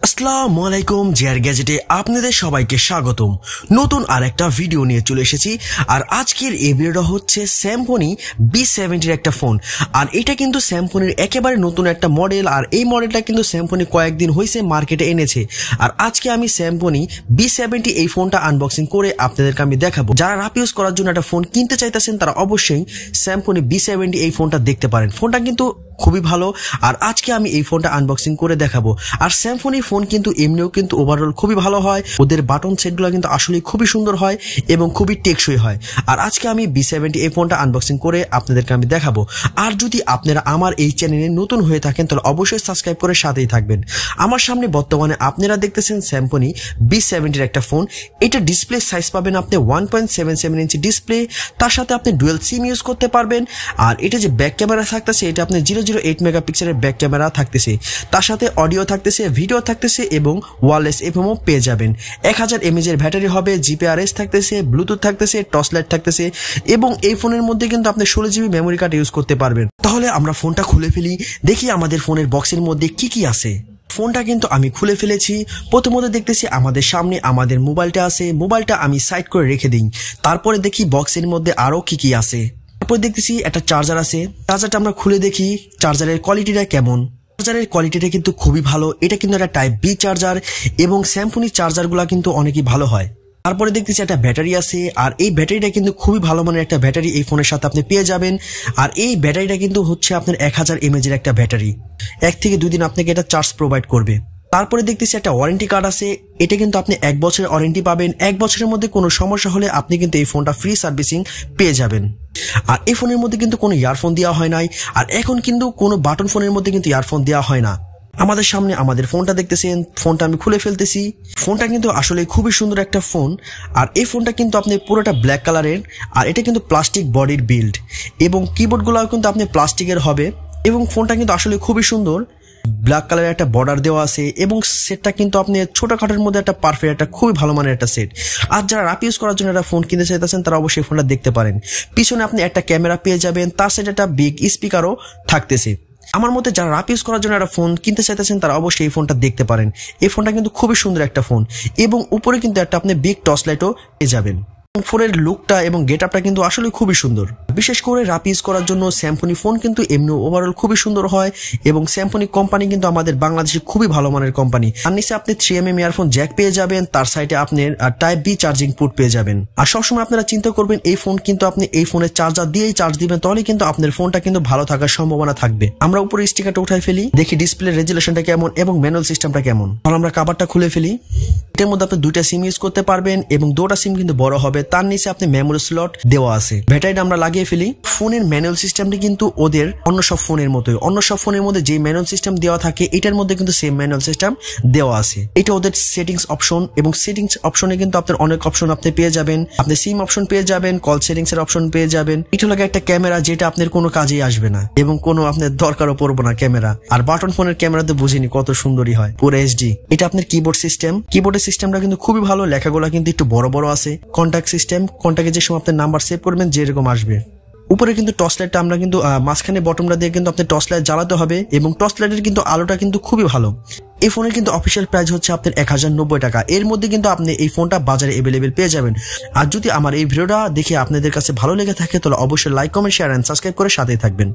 আসসালামু আলাইকুম GadgeT আপনাদের সবাইকে স্বাগতম। নতুন আরেকটা ভিডিও নিয়ে চলে এসেছি। আর আজকের এই ভিডিওটা হচ্ছে Symphony B70 একটা ফোন। আর এটা কিন্তু Symphony একেবারে নতুন একটা মডেল। আর এই মডেলটা কিন্তু Symphony কয়েকদিন হয়েছে মার্কেটে এনেছে। আর আজকে আমি Symphony B70 এই ফোনটা আনবক্সিং করে আপনাদেরকে আমি দেখাবো। যারা রাফ ইউজ করার জন্য একটা ফোন কিনতে চাইতেছেন তারা অবশ্যই Symphony B70 এই ফোনটা দেখতে পারেন। ফোনটা কিন্তু খুবই ভালো। আর আজকে আমি এই ফোনটা আনবক্সিং করে দেখাবো। আর Symphony ফোন কিন্তু এমনিও কিন্তু ওভারঅল খুবই ভালো হয়। ওদের বাটন সেটগুলো কিন্তু আসলে খুবই সুন্দর হয় এবং খুবই টেকসই হয়। আর আজকে আমি B70 এই ফোনটা আনবক্সিং করে আপনাদেরকে আমি দেখাবো। আর যদি আপনারা আমার এই চ্যানেলে নতুন হয়ে থাকেন তাহলে অবশ্যই সাবস্ক্রাইব করে সাথেই থাকবেন। আমার সামনে বর্তমানে আপনারা দেখতেছেন Symphony B70 একটা ফোন। এটা ডিসপ্লে সাইজ পাবেন আপনি 1.77 ইঞ্চি ডিসপ্লে। তার সাথে আপনি ডুয়াল সিম ইউজ করতে পারবেন। আর এটা যে ব্যাক ক্যামেরা থাকতেছে এটা আপনি 008 মেগাপিক্সেলের ব্যাক ক্যামেরা থাকতেছে। তার সাথে অডিও থাকতেছে, ভিডিও থাকতেছে এবং ওয়্যারলেস এফএমও পেয়ে যাবেন। 1000 mAh এর ব্যাটারি হবে, জিপিআরএস থাকতেছে, ব্লুটুথ থাকতেছে, টর্চ লাইট থাকতেছে এবং এই ফোনের মধ্যে কিন্তু আপনি 16 জিবি মেমোরি কার্ড ইউজ করতে পারবেন। তাহলে আমরা ফোনটা খুলে ফেলি, দেখি আমাদের ফোনের বক্সের মধ্যে কি কি আছে। ফোনটা কিন্তু আমি খুলে ফেলেছি। প্রথমত দেখতেছি আমাদের সামনে আমাদের মোবাইলটা আছে। মোবাইলটা আমি সাইড করে রেখে দিই। তারপরে দেখি বক্সের মধ্যে আরো কি কি আছে। তারপর দেখতেছি একটা চার্জার আছে। চার্জারটা আমরা খুলে দেখি চার্জারের কোয়ালিটিটা কেমন। চার্জারের কোয়ালিটিটা কিন্তু খুবই ভালো। এটা কিন্তু একটা টাইপ বি চার্জার এবং Symphony চার্জারগুলো কিন্তু অনেকই ভালো হয়। তারপরে দেখতেছি একটা ব্যাটারি আছে। আর এই ব্যাটারিটা কিন্তু খুবই ভালো মানের একটা ব্যাটারি এই ফোনের সাথে আপনি পেয়ে যাবেন। আর এই ব্যাটারিটা কিন্তু হচ্ছে আপনার 1000 mAh এর একটা ব্যাটারি। 1 থেকে 2 দিন আপনাকে এটা চার্জ প্রোভাইড করবে। তারপরে দেখতেছি একটা ওয়ারেন্টি কার্ড আছে। এটা কিন্তু আপনি 1 বছরের ওয়ারেন্টি পাবেন। 1 বছরের মধ্যে কোনো সমস্যা হলে আপনি কিন্তু এই ফোনটা ফ্রি সার্ভিসিং পেয়ে যাবেন। আর এই ফোনের মধ্যে কিন্তু কোনো ইয়ারফোন দেওয়া হয় নাই। আর এখন কিন্তু কোনো বাটন ফোনের মধ্যে কিন্তু ইয়ারফোন দেওয়া হয় না। আমাদের সামনে আমাদের ফোনটা দেখতেছেন। ফোনটা আমি খুলে ফেলতেছি। ফোনটা কিন্তু আসলে খুবই সুন্দর একটা ফোন। আর এই ফোনটা কিন্তু আপনি পুরোটা ব্ল্যাক কালারের। আর এটা কিন্তু প্লাস্টিক বডির বিল্ড এবং কিবোর্ডগুলোও কিন্তু আপনি প্লাস্টিকের হবে। এবং ফোনটা কিন্তু আসলে খুবই সুন্দর। ব্ল্যাক কালারের একটা বর্ডার দেওয়া আছে এবং সেটটা কিন্তু আপনি ছোটখাটোর মধ্যে একটা পারফেক্ট একটা খুবই ভালো মানের একটা সেট। আর যারা রাফ ইউজ করার জন্য একটা ফোন কিনতে চাইতেছেন তারা অবশ্যই ফোনটা দেখতে পারেন। পিছনে আপনি একটা ক্যামেরা পেয়ে যাবেন। তার সাথে একটা বিগ স্পিকারও থাকতেছে। আমার মতে যারা রাফ ইউজ করার জন্য একটা ফোন কিনতে চাইতেছেন তারা অবশ্যই এই ফোনটা দেখতে পারেন। এই ফোনটা কিন্তু খুবই সুন্দর একটা ফোন এবং উপরে কিন্তু একটা আপনি বিগ টর্চ লাইটও পেয়ে যাবেন। ফোনের লুকটা এবং গেটআপটা কিন্তু আসলে খুবই সুন্দর। বিশেষ করে রাফ ইউজ করার জন্য Symphony ফোন কিন্তু এমনি ওভারঅল খুবই সুন্দর হয় এবং Symphony কোম্পানি কিন্তু আমাদের বাংলাদেশে খুবই ভালো মানের কোম্পানি। আর নিচে আপনি 3mm ইয়ারফোন জ্যাক পেয়ে যাবেন। তার সাইডে আপনি টাইপ বি চার্জিং পোর্ট পেয়ে যাবেন। আর সবসময় আপনারা চিন্তা করবেন এই ফোন কিন্তু আপনি এই ফোনের চার্জার দিয়েই চার্জ দিবেন, তাহলে কিন্তু আপনার ফোনটা কিন্তু ভালো থাকার সম্ভাবনা থাকবে। আমরা উপরে স্টিকারটা উঠাই ফেলি, দেখি ডিসপ্লে রেজুলেশনটা কেমন এবং ম্যানুয়াল সিস্টেমটা কেমন। তাহলে আমরা কভারটা খুলে ফেলি। এটার মধ্যে আপনি 2টা সিম ইউজ করতে পারবেন এবং 2টা সিম কিন্তু বড় হবে। তার নিচে আপনি মেমোরি স্লট দেওয়া আছে। ব্যাটারিটা আমরা লাগিয়ে ফেলি। ফোনের ম্যানুয়াল সিস্টেমটি কিন্তু ওদের অন্য সব ফোনের মতোই। অন্য সব ফোনের মধ্যে যে ম্যানুয়াল সিস্টেম দেওয়া থাকে এটার মধ্যে কিন্তু সেম ম্যানুয়াল সিস্টেম দেওয়া আছে। এটা ওদের সেটিংস অপশন এবং সেটিংস অপশনে কিন্তু আপনার অনেক অপশন আপনি পেয়ে যাবেন। আপনি সিম অপশন পেয়ে যাবেন, কল সেটিংস এর অপশন পেয়ে যাবেন। এটা হলো একটা ক্যামেরা যেটা আপনার কোনো কাজেই আসবে না এবং কোনো আপনার দরকারও পড়বে না ক্যামেরা। আর বাটন ফোনের ক্যামেরাতে বুঝিনি কত সুন্দরই হয়, পুরো এইচডি। এটা আপনার কিবোর্ড সিস্টেম। কিবোর্ডের সিস্টেমটা কিন্তু খুবই ভালো। লেখাগুলো কিন্তু একটু বড় বড় আছে। কন্ট্যাক্ট সিস্টেম, কন্ট্যাক্টে যে সময় আপনার নাম্বার সেভ করবেন যেরকম আসবে। উপরে কিন্তু টর্চ লাইটটা আমরা কিন্তু মাঝখানে বটমটা দিয়ে কিন্তু আপনি টর্চ লাইট জ্বালাতে হবে এবং টর্চ লাইটের কিন্তু আলোটা কিন্তু খুবই ভালো। এই ফোনের কিন্তু অফিসিয়াল প্রাইস হচ্ছে আপনার 1090 টাকা। এর মধ্যে কিন্তু আপনি এই ফোনটা বাজারে অ্যাভেলেবেল পেয়ে যাবেন। আর যদি আমার এই ভিডিওটা দেখে আপনাদের কাছে ভালো লেগে থাকে তাহলে অবশ্যই like, comment, share and subscribe করে সাথেই থাকবেন।